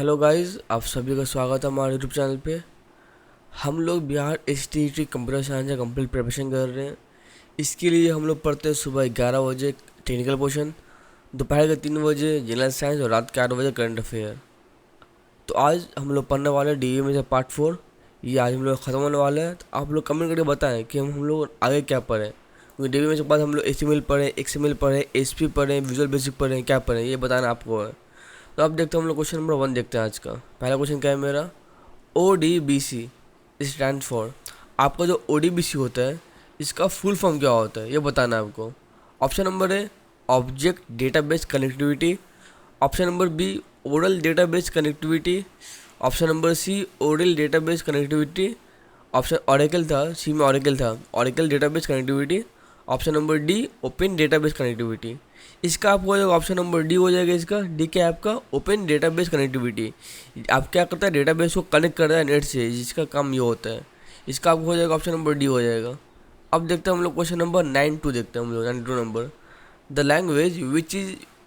Hello guys, आप सभी का स्वागत है हमारे यूट्यूब चैनल पे। हम लोग बिहार एसटीईटी कंप्यूटर साइंस का कंप्लीट प्रिपरेशन कर रहे हैं। इसके लिए हम लोग पढ़ते हैं सुबह 11 बजे टेक्निकल पोर्शन, दोपहर के 3 बजे जनरल साइंस और रात के 8 बजे करंट अफेयर। तो आज हम लोग पढ़ने वाले हैं डी में से पार्ट 4। ये आज हम लोग ख़त्म होने वाला है। तो आप लोग कमेंट करके बताएं कि हम लोग आगे क्या पढ़ें, क्योंकि डी में से बाद हम लोग HTML पढ़ें, XML पढ़ें, SP पढ़ें, विजुअल बेसिक पढ़ें, क्या पढ़ें ये बताना आपको है। तो अब देखते हैं हम लोग क्वेश्चन नंबर 1 देखते हैं आज का। पहला क्वेश्चन क्या है मेरा, ODBC स्टैंड फॉर। आपका जो ODBC होता है इसका फुल फॉर्म क्या होता है ये बताना है आपको। Option number A object database connectivity, option number B oral database connectivity, option number C oral database connectivity, option Oracle था, सी में ऑरेकल था, Oracle database connectivity, option number D open database connectivity. इसका आपको हो जाएगा option number D हो जाएगा। इसका डी क्या है आपका, ओपन डेटाबेस कनेक्टिविटी। आप क्या करता है, डेटाबेस को कनेक्ट करता है नेट से, जिसका काम ये होता है। इसका आपको हो जाएगा ऑप्शन नंबर डी हो जाएगा। अब देखते हैं हम लोग क्वेश्चन नंबर 9-2 देखते हैं हम लोग 92 number. The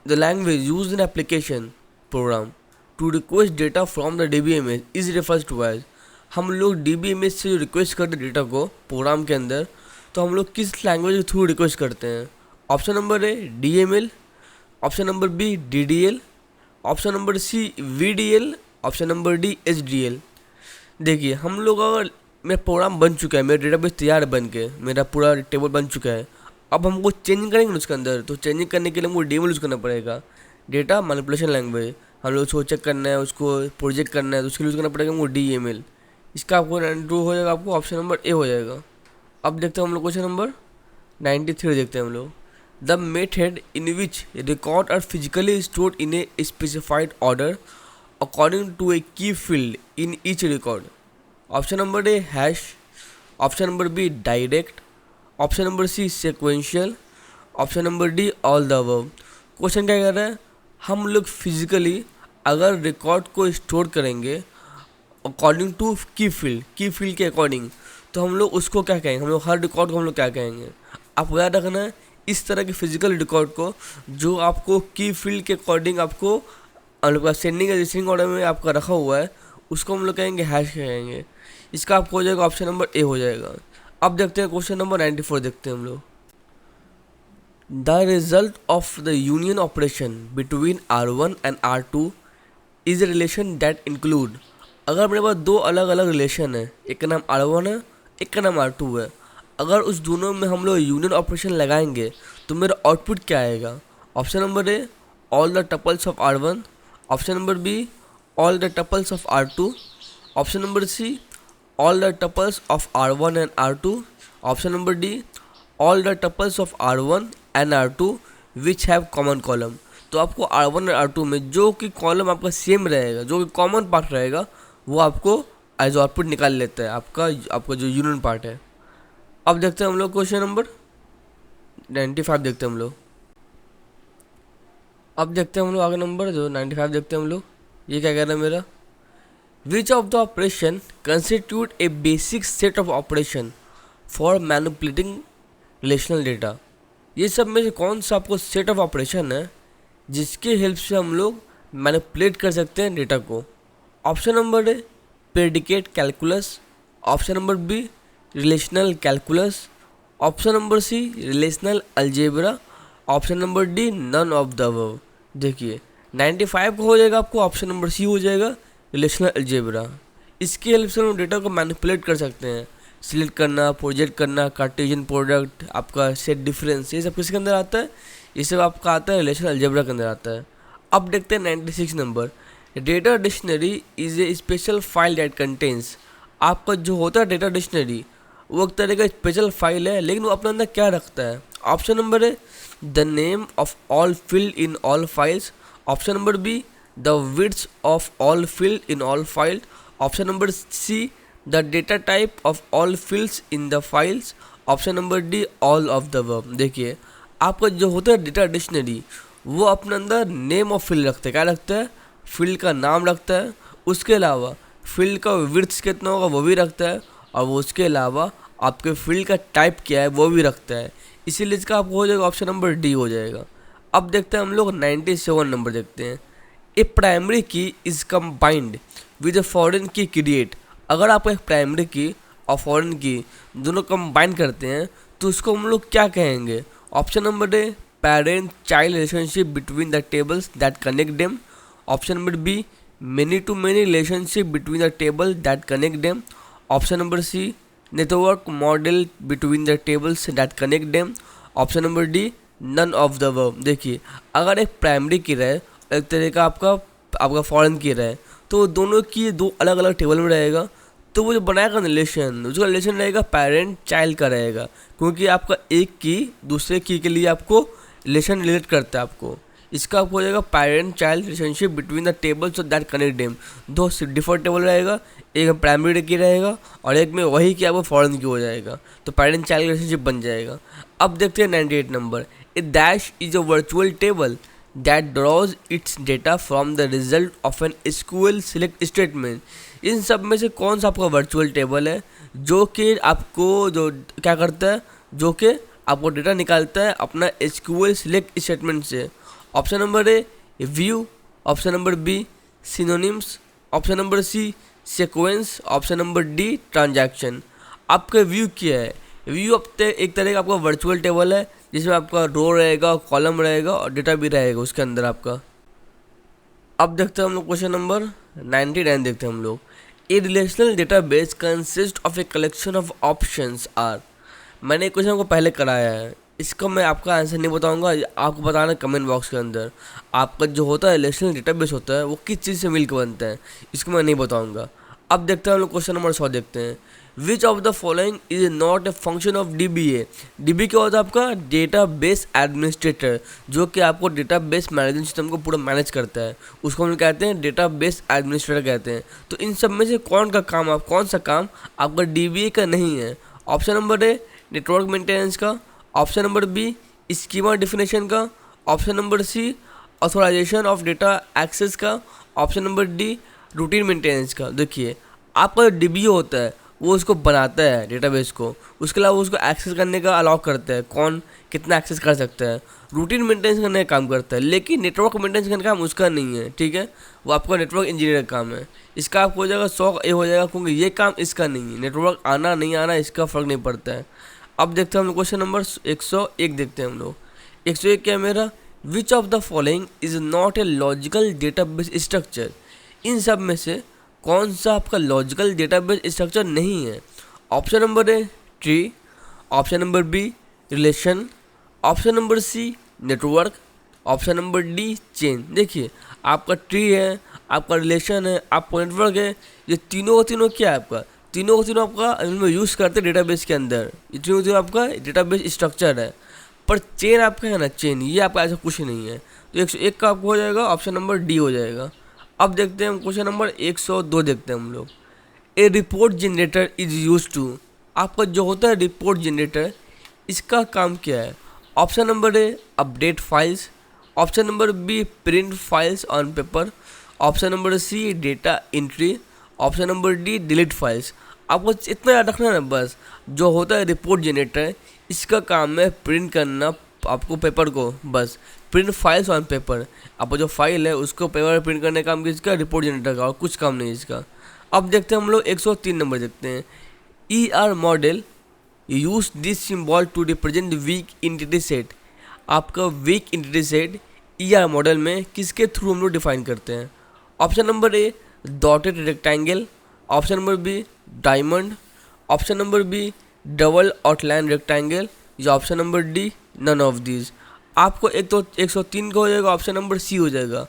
language use in application program to request data from the DBMS is refers to as. हम लोग DBMS से जो रिक्वेस्ट करते हैं डेटा को प्रोग्राम के अंदर, तो हम लोग किस लैंग्वेज के थ्रू रिक्वेस्ट करते हैं। Option number A DML, option number B DDL, option number C VDL, option number D HDL। देखिए हम लोग अगर मेरा प्रोग्राम बन चुका है, मेरा डेटाबेस तैयार है बन के, मेरा पूरा टेबल बन चुका है। अब हमको चेंज करेंगे ना उसके अंदर, तो चेंजिंग करने के लिए हमको DML यूज़ करना पड़ेगा, डेटा मैनिपुलेशन लैंग्वेज। हम लोग उसको चेक करना है, उसको प्रोजेक्ट करना है, तो उसके लिए यूज़ करना पड़ेगा हमको DML। इसका आपको 92 हो जाएगा, आपको ऑप्शन नंबर ए हो जाएगा। अब देखते हैं हम लोग क्वेश्चन नंबर 93 देखते हैं हम लोग। The method in which record are physically stored in a specified order according to a key field in each record. Option number A hash, option number B direct, option number C sequential, option number D all the above. Question क्या कर रहा है, हम लोग physically अगर record को store करेंगे according to की फील्ड के अकॉर्डिंग, तो हम लोग उसको क्या कहेंगे, हम लोग हर रिकॉर्ड को हम लोग क्या कहेंगे। आपको याद रखना है इस तरह के फिजिकल रिकॉर्ड को, जो आपको की फील्ड के अकॉर्डिंग आपको सेंडिंग या रिसीविंग ऑर्डर में आपका रखा हुआ है, उसको हम लोग कहेंगे हैश कहेंगे। इसका आपको हो जाएगा ऑप्शन नंबर ए हो जाएगा। अब देखते हैं क्वेश्चन नंबर 94 देखते हैं हम लोग। The result of the union operation between R1 and R2 is a relation that include. अगर मेरे पास दो अलग अलग रिलेशन है, एक का नाम R1 है, एक का नाम R2 है, अगर उस दोनों में हम लोग यूनियन ऑपरेशन लगाएंगे तो मेरा आउटपुट क्या आएगा। Option number A all the tuples of R1, option number B all the tuples of R2, option number C all the tuples of R1 and R2, option number D all the tuples of R1 and R2 which have common column. तो आपको R1 और R2 में जो कि column आपका same रहेगा, जो कि कॉमन पार्ट रहेगा, वो आपको एज आउटपुट निकाल लेता है आपका जो यूनियन पार्ट है। अब देखते हैं हम लोग क्वेश्चन नंबर 95 देखते हैं हम लोग। अब देखते हैं हम लोग आगे नंबर जो 95 देखते हैं हम लोग। ये क्या कह रहा है मेरा, which of the operation constitute A basic set of operation for manipulating relational data. ये सब में से कौन सा आपको सेट ऑफ ऑपरेशन है जिसके हेल्प से हम लोग मैनिपुलेट कर सकते हैं डेटा को। Option number A predicate calculus, option number B relational calculus, option number C relational algebra, option number D none of the above. देखिए 95 को हो जाएगा आपको ऑप्शन नंबर सी हो जाएगा रिलेशनल अलजेब्रा। इसकी हेल्प से हम डेटा को मैनिपुलेट कर सकते हैं, सिलेक्ट करना, प्रोजेक्ट करना, कार्टेशियन प्रोडक्ट, आपका सेट डिफरेंस, ये सब किसके अंदर आता है, ये सब आपका आता है रिलेशनल अलजेब्रा के अंदर आता है। अब देखते हैं 96 number. Data dictionary is a special file that contains. आपका जो होता है डेटा डिक्शनरी वो एक तरह का स्पेशल फाइल है, लेकिन वो अपने अंदर क्या रखता है। ऑप्शन नंबर है the name of all field in all files, option number be the width of all field in all file, option number see the data type of all fields in the files, option number D all of the above. देखिए आपका जो होता है data dictionary वो अपने अंदर name of field रखता है, क्या रखता है, फील्ड का नाम रखता है, उसके अलावा फील्ड का विड्थ कितना होगा वो भी रखता है, और वो उसके अलावा आपके फील्ड का टाइप क्या है वो भी रखता है। इसीलिए इसका आपको हो जाएगा ऑप्शन नंबर डी हो जाएगा। अब देखते हैं हम लोग 97 नंबर देखते हैं। ए प्राइमरी की is combined with a foreign की क्रिएट। अगर आप एक प्राइमरी की और फॉरेन की दोनों कंबाइन करते हैं तो उसको हम लोग क्या कहेंगे? Option number A, parent child relationship between the tables that connect them. Option number B, many to many relationship between the table that connect them. Option number C, network model between the tables that connect them. Option number D, none of the verb. देखिए, अगर एक primary की रहे और एक तरह का आपका फॉरेन की रहे तो दोनों की दो अलग अलग टेबल में रहेगा, तो वो जो बनाएगा रिलेशन, उसका रिलेशन रहेगा पेरेंट चाइल्ड का रहेगा, क्योंकि आपका एक की दूसरे की के लिए आपको रिलेशन रिलेट करता है आपको। इसका आपको हो जाएगा parent child relationship between the tables of that connect them. दो डिफरेंट टेबल रहेगा, एक प्राइमरी की रहेगा और एक में वही की आपको फॉरेन की हो जाएगा, तो पेरेंट चाइल्ड रिलेशनशिप बन जाएगा। अब देखते हैं 98 number. A dash is a virtual table that draws its data from the result of an SQL select statement। इन सब में से कौन सा आपका वर्चुअल टेबल है जो कि आपको जो क्या करता है, जो कि आपको डेटा निकालता है अपना SQL select स्टेटमेंट से? Option number A, view. Option number B, synonyms. Option number C, sequence. Option number D, transaction. आपका व्यू क्या है? व्यू एक तरह का आपका वर्चुअल टेबल है जिसमें आपका रो रहेगा, कॉलम रहेगा और डेटा भी रहेगा उसके अंदर आपका। अब देखते हैं हम लोग क्वेश्चन नंबर 99 देखते हैं हम लोग। A relational database consist of a collection of options are. मैंने क्वेश्चन को पहले कराया है, इसका मैं आपका आंसर नहीं बताऊंगा, आपको बताना कमेंट बॉक्स के अंदर। आपका जो होता है रिलेशनल डेटाबेस होता है वो किस चीज़ से मिलकर बनता है, इसको मैं नहीं बताऊंगा। अब देखते हैं हम लोग क्वेश्चन नंबर 100 देखते हैं। Which of the following is not a function of DBA। DBA क्या होता है? आपका डेटा बेस एडमिनिस्ट्रेटर, जो कि आपको डेटा बेस मैनेजमेंट सिस्टम को पूरा मैनेज करता है, उसको हम कहते हैं डेटा बेस एडमिनिस्ट्रेटर कहते हैं। तो इन सब में से कौन सा काम आपका DBA का नहीं है? Option number A, network maintenance का। Option number B, schema definition का। Option number C, authorization of data access का। Option number D, routine maintenance का। देखिए, आपका जो DBA होता है वो उसको बनाता है डेटाबेस को, उसके अलावा उसको एक्सेस करने का अलाउ करता है, कौन कितना एक्सेस कर सकता है। रूटीन मेंटेनेंस करने का काम करता है, लेकिन नेटवर्क मेंटेनेंस करने का काम उसका नहीं है, ठीक है? वो आपका नेटवर्क इंजीनियर का काम है। इसका आपको हो जाएगा 100 ए हो जाएगा, क्योंकि ये काम इसका नहीं है। नेटवर्क आना नहीं आना इसका फ़र्क नहीं पड़ता है। अब देखते हैं हम लोग क्वेश्चन नंबर 101 देखते हैं हम लोग। 101 क्या है मेरा? Which of the following is not a logical database structure. इन सब में से कौन सा आपका लॉजिकल डेटाबेस स्ट्रक्चर नहीं है? Option number A, tree. Option number B, relation. Option number C, network. Option number D, chain. देखिए, आपका ट्री है, आपका रिलेशन है, आपका नेटवर्क है, ये तीनों का तीनों क्या है? आपका तीनों का तीनों आपका इनमें यूज़ करते हैं डेटाबेस के अंदर, ये तीनों आपका डेटाबेस स्ट्रक्चर है। पर चेन आपका है ना, चेन, ये आपका ऐसा कुछ नहीं है। तो 101 का आपको हो जाएगा ऑप्शन नंबर डी हो जाएगा। अब देखते हैं हम क्वेश्चन नंबर 102 देखते हैं हम लोग। A report generator is use to. आपका जो होता है रिपोर्ट जनरेटर, इसका काम क्या है? Option number A, update files. Option number B, print files on paper. Option number C, data entry. Option number D, delete files. आपको इतना याद रखना है ना बस, जो होता है रिपोर्ट जनरेटर, इसका काम है प्रिंट करना आपको पेपर को, बस प्रिंट फाइल्स ऑन पेपर। आपको जो फाइल है उसको पेपर प्रिंट करने का काम किसका? रिपोर्ट जनरेटर का, और कुछ काम नहीं इसका। अब देखते हैं हम लोग 103 नंबर देखते हैं। ER model use this symbol to represent weak entity set. आपका weak entity set ER model में किसके थ्रू हम लोग डिफाइन करते हैं? Option number A, dotted rectangle. Option number B, diamond. Option number B, double outline rectangle. या option number D, none of these. आपको 103 का हो जाएगा ऑप्शन नंबर सी हो जाएगा।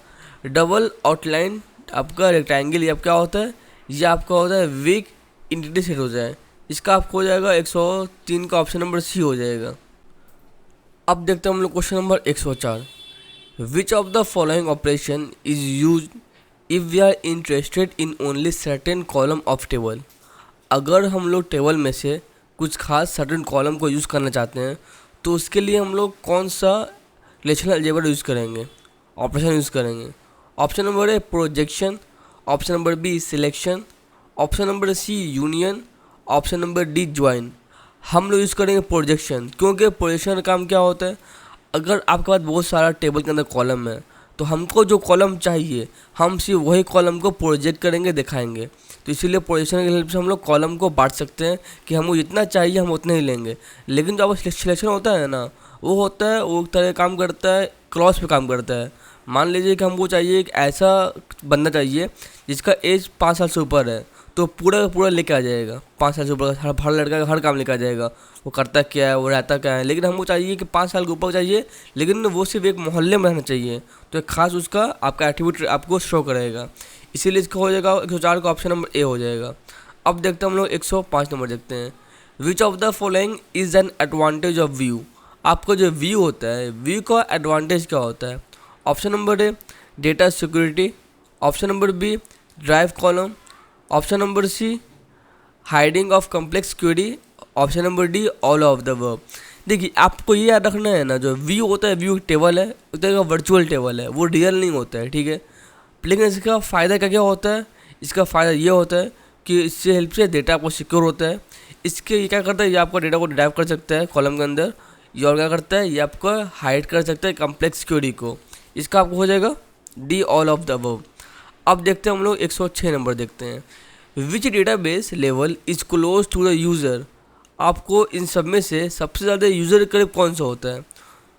डबल आउटलाइन आपका रेक्टेंगल, ये क्या होता है? ये आपका होता है वीक एंटिटी सेट हो जाए, इसका आपको हो जाएगा 103 का ऑप्शन नंबर सी हो जाएगा। अब देखते हैं हम लोग question number 104। Which of the following operation is use if we are interested in only certain column of table. अगर हम लोग टेबल में से कुछ खास सर्टेन कॉलम को यूज़ करना चाहते हैं तो उसके लिए हम लोग कौन सा रिलेशनल अलजेब्रा यूज़ करेंगे, ऑपरेशन यूज़ करेंगे? Option number A, projection. Option number B, selection. Option number C, union. Option number D, join. हम लोग यूज़ करेंगे प्रोजेक्शन, क्योंकि प्रोजेक्शन का काम क्या होता है? अगर आपके पास बहुत सारा टेबल के अंदर कॉलम है तो हमको जो कॉलम चाहिए हम सिर्फ वही कॉलम को प्रोजेक्ट करेंगे, दिखाएंगे। तो इसीलिए प्रोजेक्शन की हेल्प से हम लोग कॉलम को बांट सकते हैं कि हमको जितना चाहिए हम उतना ही लेंगे। लेकिन जो अब सिलेक्शन होता है ना, वो होता है, वो तरह काम करता है, क्रॉस पे काम करता है। मान लीजिए कि हमको चाहिए एक ऐसा बंदा चाहिए जिसका एज 5 साल से ऊपर है, तो पूरा का पूरा लेके आ जाएगा। 5 साल से ऊपर का हर लड़का का हर काम लेके आ जाएगा, वो करता क्या है, वो रहता क्या है। लेकिन हमको चाहिए कि 5 साल के ऊपर चाहिए, लेकिन वो सिर्फ एक मोहल्ले में रहना चाहिए, तो एक खास उसका आपका एट्रीब्यूट आपको शो करेगा। इसीलिए इसका हो जाएगा 104 का ऑप्शन नंबर ए हो जाएगा। अब देखते हैं हम लोग 105 नंबर देखते हैं। Which of the following is an advantage of view. आपका जो व्यू होता है, व्यू का एडवांटेज क्या होता है? Option number A data security, option number B drive column, option number C hiding of complex query, option number D all of the verb. देखिए आपको ये याद रखना है ना, जो व्यू होता है, व्यू टेबल है, एक तरह का वर्चुअल टेबल है, वो रियल नहीं होता है, ठीक है। लेकिन इसका फ़ायदा क्या क्या होता है? इसका फ़ायदा ये होता है कि इससे हेल्प से डेटा आपको सिक्योर होता है। इसके ये क्या करता है, ये आपका डेटा को ड्राइव कर सकता है कॉलम के अंदर। ये और क्या करता है, ये आपको हाइड कर सकता है कम्प्लेक्स क्वेरी को। इसका आपको हो जाएगा D all of the above. अब देखते हैं हम लोग 106 नंबर देखते हैं। Which database level is close to the user. आपको इन सब में से सबसे ज़्यादा यूज़र के करीब कौन सा होता है?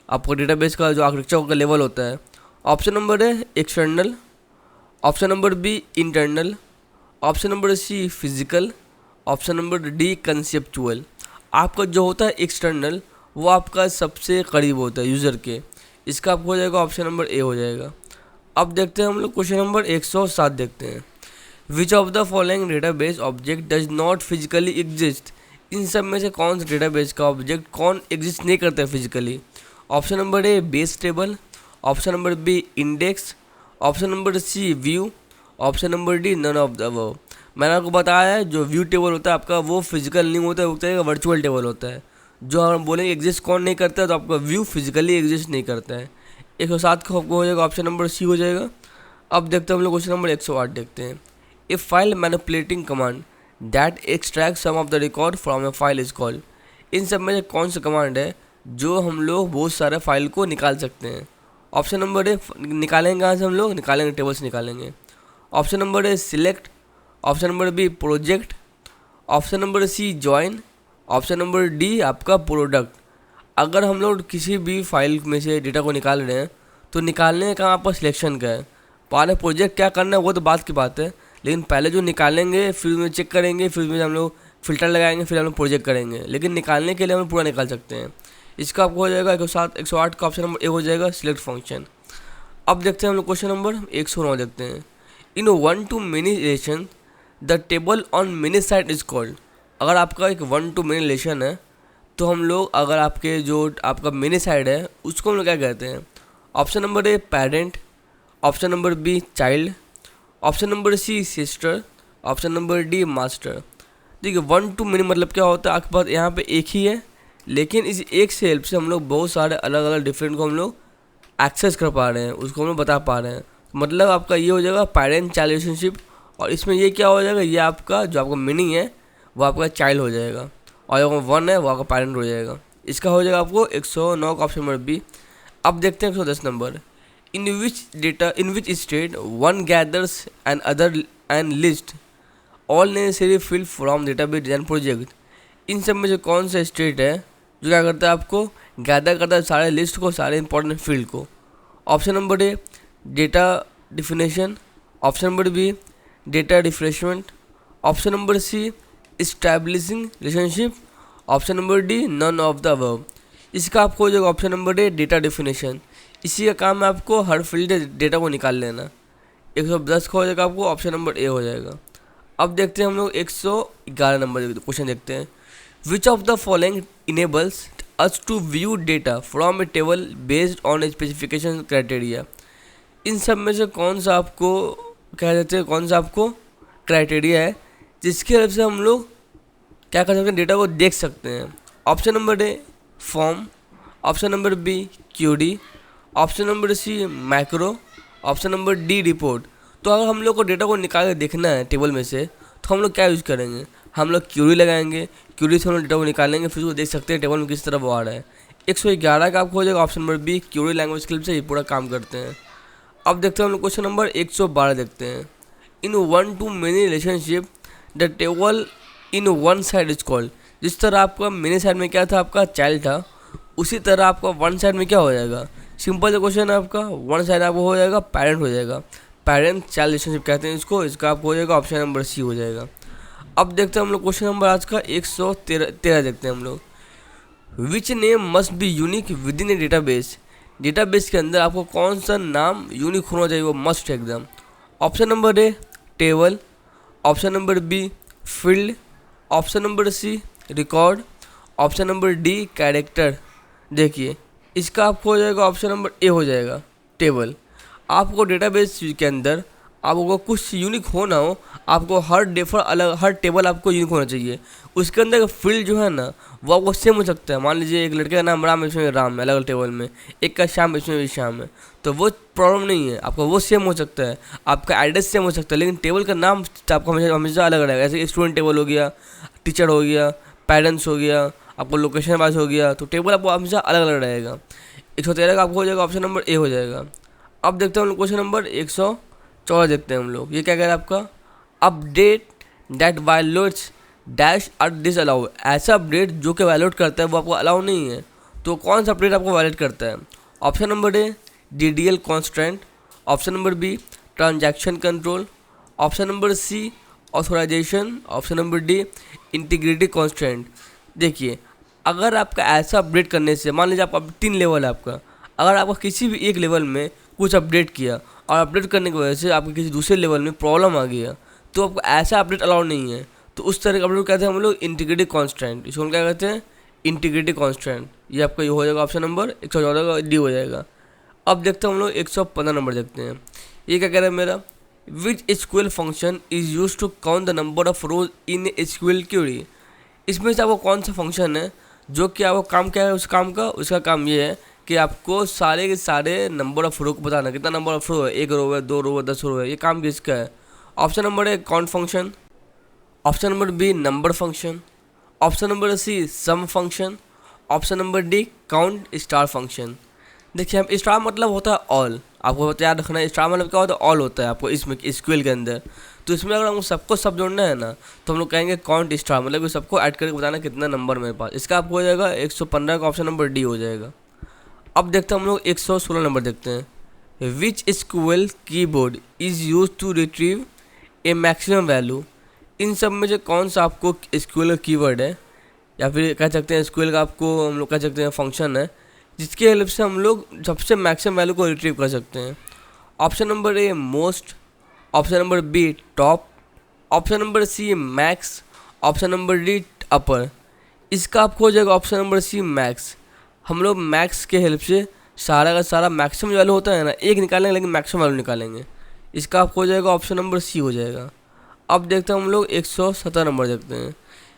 आपको डेटाबेस का जो आर्किटेक्चर का लेवल होता है। ऑप्शन नंबर है external, option number B internal, option number C physical, option number D conceptual. आपका जो होता है एक्सटर्नल, वो आपका सबसे करीब होता है यूज़र के। इसका आपको हो जाएगा ऑप्शन नंबर ए हो जाएगा। अब देखते हैं हम लोग क्वेश्चन नंबर 107 देखते हैं। Which of the following database object does not physically exist. इन सब में से कौन सा डेटाबेस का ऑब्जेक्ट कौन एग्जिस्ट नहीं करता है physically? Option number A base table, option number B index, option number C view, option number D none of the above. मैंने आपको बताया है जो व्यू टेबल होता है आपका, वो फिजिकल नहीं होता है, वो तरह का वर्चुअल टेबल होता है। जो हम बोलेंगे एग्जिस्ट कौन नहीं करता है, तो आपका व्यू फिजिकली एग्जिस्ट नहीं करता है। 107 का आपको हो जाएगा ऑप्शन नंबर सी हो जाएगा। अब देखते हैं हम लोग क्वेश्चन नंबर 108 देखते हैं। A file manipulating command that extract some of the record from a file is called. इन सब में से कौन सा कमांड है जो हम लोग बहुत सारे फाइल को निकाल सकते हैं? ऑप्शन नंबर ए निकालेंगे कहाँ से हम लोग? निकालेंगे टेबल से निकालेंगे। Option number A select, option number B project, option number C join, option number D आपका प्रोडक्ट। अगर हम लोग किसी भी फाइल में से डेटा को निकाल रहे हैं, तो निकालने का आपका सिलेक्शन का है। पहले प्रोजेक्ट क्या करना है वो तो बात की बात है, लेकिन पहले जो निकालेंगे फिर उसमें चेक करेंगे, फिर उसमें हम लोग फिल्टर लगाएंगे, फिर हम लोग प्रोजेक्ट करेंगे। लेकिन निकालने के लिए हम पूरा निकाल सकते हैं। इसका आपको हो जाएगा 108 का ऑप्शन नंबर ए हो जाएगा सिलेक्ट फंक्शन। अब देखते हैं हम लोग क्वेश्चन नंबर 109 देखते हैं। इन 1 to many relation the table on mini side is called. अगर आपका एक 1 to many रिलेशन है, तो हम लोग अगर आपके जो आपका मिनी साइड है उसको हम लोग क्या कहते हैं? Option number A parent, option number B child, option number C sister, option number D master. देखिए 1 to many मतलब क्या होता है, आपके पास यहाँ पे एक ही है, लेकिन इस एक से हेल्प से हम लोग बहुत सारे अलग अलग डिफरेंट को हम लोग एक्सेस कर पा रहे हैं, उसको हम लोग बता पा रहे हैं। मतलब आपका ये हो जाएगा पेरेंट चाइल्ड रिलेशनशिप, और इसमें ये क्या हो जाएगा, ये आपका जो आपका मीनिंग है वो आपका चाइल्ड हो जाएगा, और जो 1 है वो आपका पेरेंट हो जाएगा। इसका हो जाएगा आपको 109 का ऑप्शन नंबर बी। अब देखते हैं 110 number. In which state one gathers and other and list all necessary field from database design project. इन सब में से कौन सा स्टेट है जो क्या करता है, आपको गैदर करता है सारे लिस्ट को, सारे इंपॉर्टेंट फील्ड को? Option number A data definition, option number B data refreshment, option number C establishing relationship, option number D none of the above. इसका आपको हो जाएगा option number A data definition. इसी का काम है आपको हर फील्ड डेटा को निकाल लेना। 110 का हो जाएगा आपको ऑप्शन नंबर ए हो जाएगा। अब देखते हैं हम लोग 111 नंबर क्वेश्चन देखते हैं। Which of the following enables us to view data from a table based on a specification criteria. इन सब में से कौन सा आपको कह देते हैं, कौन सा आपको क्राइटेरिया है जिसकी हेल्प से हम लोग क्या कर सकते हैं, डेटा को देख सकते हैं? Option number A form, option number B query, option number C macro, option number D report. तो अगर हम लोग को डेटा को निकाल के देखना है टेबल में से, तो हम लोग क्या यूज़ करेंगे? हम लोग क्यूरी लगाएंगे, क्यूरी से हम लोग डेटा को निकालेंगे, फिर उसको देख सकते हैं टेबल में किस तरह वो आ रहा है। 111 का आपको हो जाएगा option number B query language skill से ये पूरा काम करते हैं। अब देखते हैं हम लोग क्वेश्चन नंबर 112 देखते हैं। In one two many relationship the table in one side is called. जिस तरह आपका मेनी साइड में क्या था, आपका चाइल्ड था, उसी तरह आपका वन साइड में क्या हो जाएगा, सिंपल क्वेश्चन है आपका, वन साइड आपको हो जाएगा पेरेंट हो जाएगा, पेरेंट चाइल्ड रिलेशनशिप कहते हैं इसको, इसका आपको हो जाएगा ऑप्शन नंबर सी हो जाएगा। अब देखते हैं हम लोग क्वेश्चन नंबर आज का 113 देखते हैं हम लोग। Which name must be unique with in A database. Database के अंदर आपको कौन सा नाम यूनिक होना चाहिए, वो मस्ट एकदम। Option number A table, option number B field, option number C record, option number D character. देखिए इसका आपको हो जाएगा ऑप्शन नंबर ए हो जाएगा टेबल। आपको डेटाबेस के अंदर आपको कुछ यूनिक होना हो, आपको हर टेबल आपको यूनिक होना चाहिए। उसके अंदर का फील्ड जो है ना वो आपको सेम हो सकता है। मान लीजिए एक लड़के का नाम राम है, इसमें राम है अलग अलग टेबल में, एक का श्याम इसमें भी श्याम है, तो वो प्रॉब्लम नहीं है, आपका वो सेम हो सकता है, आपका एड्रेस सेम हो सकता है, लेकिन टेबल का नाम आपको हमेशा अलग रहेगा। जैसे स्टूडेंट टेबल हो गया, टीचर हो गया, पेरेंट्स हो गया, आपको लोकेशन वाइज हो गया, तो टेबल आपको हमेशा अलग अलग रहेगा। 113 का आपको हो जाएगा ऑप्शन नंबर ए हो जाएगा। अब देखते हैं हम लोग क्वेश्चन नंबर 114 देखते हैं हम लोग। ये क्या कह रहा है आपका, update that violates dash are disallow. ऐसा अपडेट जो कि वायलेट करता है वो आपको अलाउ नहीं है, तो कौन सा अपडेट आपको वायलेट करता है। Option number A DDL constant, option number B transaction control, option number C authorisation, option number D integrity constant. देखिए अगर आपका ऐसा अपडेट करने से, मान लीजिए आपका 3 लेवल है आपका, अगर आपका किसी भी एक लेवल में कुछ अपडेट किया और अपडेट करने की वजह से आपके किसी दूसरे लेवल में प्रॉब्लम आ गया, तो आपको ऐसा अपडेट अलाउ नहीं है, तो उस तरह का अपडेट कहते हैं हम लोग इंटीग्रिटी कॉन्स्टेंट। इसको हम क्या कहते हैं, इंटीग्रिटी कॉन्स्टेंट। ये आपका ये हो जाएगा ऑप्शन नंबर 114 का डी हो जाएगा। अब देखते हैं हम लोग 115 नंबर देखते हैं। ये क्या कह रहा है मेरा, which SQL function is use to count the number of rows in SQL query. इसमें से आपको कौन सा फंक्शन है जो कि आपको काम क्या है उस काम का, उसका काम ये है कि आपको सारे के सारे नंबर ऑफ रो को बताना, कितना नंबर ऑफ रो है, 1 रो है, 2 रो है, 10 रो है, ये काम किसका है। Option number A count function, option number B number function, option number C sum function, option number D count star function. देखिए हम स्टार मतलब होता है ऑल, आपको याद रखना है स्टार मतलब क्या होता है, ऑल होता है आपको इसमें SQL के अंदर। तो इसमें अगर हमको सबको सब जोड़ना है ना, तो हम लोग कहेंगे काउंट स्टार, मतलब कि सबको ऐड करके बताना कितना नंबर मेरे पास। इसका आपको हो जाएगा 115 का ऑप्शन नंबर डी हो जाएगा। अब देखते हैं हम लोग 116 नंबर देखते हैं। Which SQL keyboard is use to retrieve a maximum value. इन सब में से कौन सा आपको SQL का कीवर्ड है, या फिर कह सकते हैं SQL का आपको हम लोग कह सकते हैं फंक्शन है, जिसके हेल्प से हम लोग सबसे मैक्सिमम वैल्यू को रिट्रीव कर सकते हैं। Option number A most, option number B top, option number C max, option number D upper. इसका आपको हो जाएगा ऑप्शन नंबर सी मैक्स। हम लोग मैक्स के हेल्प से सारा का सारा मैक्सिमम वैल्यू होता है ना, एक निकालेंगे लेकिन मैक्सिमम वैल्यू निकालेंगे। इसका आपको हो जाएगा ऑप्शन नंबर सी हो जाएगा। अब देखते हैं हम लोग 117 नंबर देखते हैं।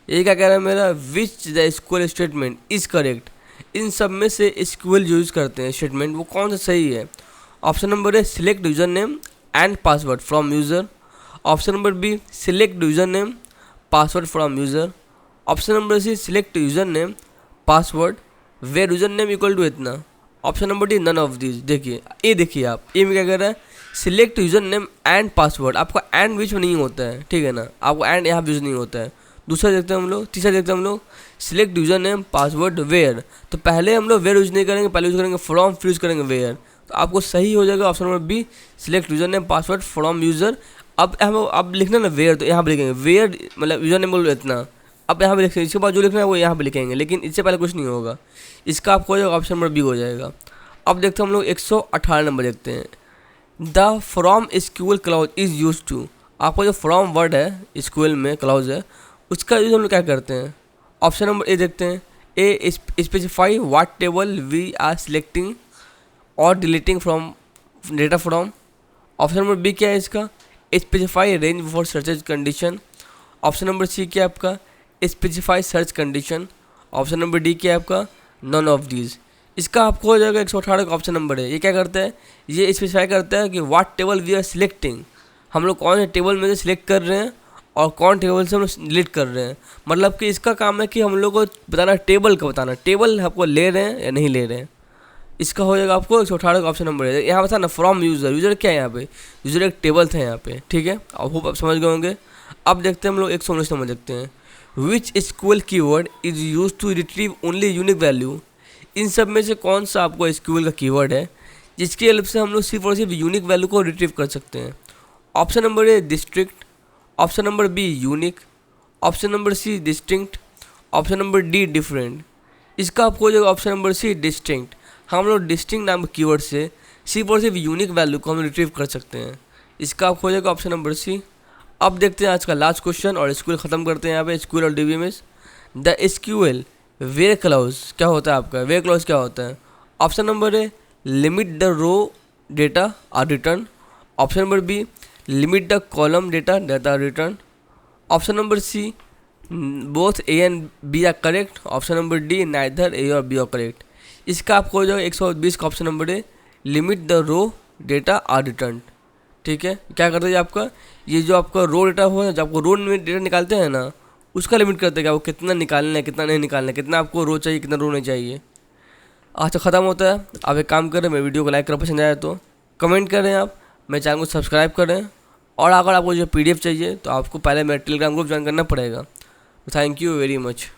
ये क्या कह रहा है मेरा, which the SQL statement is correct. इन सब में से SQL जो यूज़ करते हैं स्टेटमेंट वो कौन सा सही है। Option number A select user name and password from user, option number B select user name password from user, option number C select user name password where user name equal to इतना, option number D none of this. देखिए ये देखिए आप ये में क्या कर रहा है, select user name and password, आपका एंड बीच में नहीं होता है, ठीक है ना, आपको एंड यहाँ यूज़ नहीं होता है। दूसरा देखते हैं हम लोग, तीसरा देखते हैं हम लोग, select user name password where. तो पहले हम लोग वेयर यूज़ नहीं करेंगे, पहले यूज़ करेंगे फ्रॉम, फिर यूज़ करेंगे वेयर। तो आपको सही हो जाएगा option number B select user name password from user. अब लिखना ना वेयर, तो यहाँ पर लिखेंगे वेयर मतलब यूज़र नेम बोलो इतना। अब यहाँ पे लिखेंगे, इसके बाद जो लिखना है वो यहाँ पे लिखेंगे, लेकिन इससे पहले कुछ नहीं होगा। इसका आपको हो जाएगा ऑप्शन नंबर बी हो जाएगा। अब देखते हैं हम लोग 118 नंबर देखते हैं। The from SQL clause is use to. आपको जो फ्रॉम वर्ड है SQL में क्लाउज है, उसका यूज हम लोग क्या करते हैं। ऑप्शन नंबर ए देखते हैं, a specify what table we are selecting और deleting from data from. Option number B क्या है इसका, specify range before search condition. Option number C क्या है आपका, specify search condition. Option number D क्या है आपका, नन ऑफ दीज। इसका आपको हो जाएगा 118 का ऑप्शन नंबर है। ये क्या करता है, ये स्पेसिफाई करता है कि what table we are selecting, हम लोग कौन से टेबल में से सिलेक्ट कर रहे हैं और कौन टेबल से हम लोग डिलीट कर रहे हैं। मतलब कि इसका काम है कि हम लोग को बताना टेबल का बताना, टेबल आपको ले रहे हैं या नहीं ले रहे हैं। इसका हो जाएगा आपको 118 का ऑप्शन नंबर है। यहाँ पे था ना फ्रॉम यूज़र, यूज़र क्या है यहाँ पे, यूज़र एक टेबल था यहाँ पे, ठीक है। अब होप आप समझ गए होंगे। अब देखते हैं हम लोग 119 नंबर देखते हैं। Which SQL keyword is use to retrieve only unique value. इन सब में से कौन सा आपको SQL का कीवर्ड है जिसकी हेल्प से हम लोग सिर्फ और सिर्फ यूनिक वैल्यू को रिट्रीव कर सकते हैं। Option number A district, option number B unique, option number C distinct, option number D different. इसका आपको हो जाएगा ऑप्शन नंबर सी डिस्टिंक्ट। हम लोग डिस्टिंक्ट नाम के कीवर्ड से सिर्फ और सिर्फ यूनिक वैल्यू को हम रिट्रीव कर सकते हैं। इसका आपको हो जाएगा ऑप्शन नंबर सी। अब देखते हैं आज का लास्ट क्वेश्चन और SQL ख़त्म करते हैं यहाँ पे SQL और DBMS। The SQL where clause क्या होता है आपका, वेयर क्लॉज क्या होता है। Option number A limit the row data are return, option number B limit the column data data return, option number C both A and B are correct, option number D neither A और B are correct. इसका आपको हो जाएगा 120 का option number A limit the row data are return, ठीक है। क्या करते हैं आपका ये जो आपका रो डेटा हो, जब आपको रो में डेटा निकालते हैं ना, उसका लिमिट करते हैं कि आपको कितना निकालना है कितना नहीं निकालना है, कितना आपको रो चाहिए कितना रो नहीं चाहिए। आज तो ख़त्म होता है। आप एक काम करें, मेरे वीडियो को लाइक करें, पसंद आया तो कमेंट करें, आप मेरे चैनल को सब्सक्राइब करें, और अगर आपको जो PDF चाहिए तो आपको पहले मेरा टेलीग्राम ग्रुप ज्वाइन करना पड़ेगा। Thank you very much.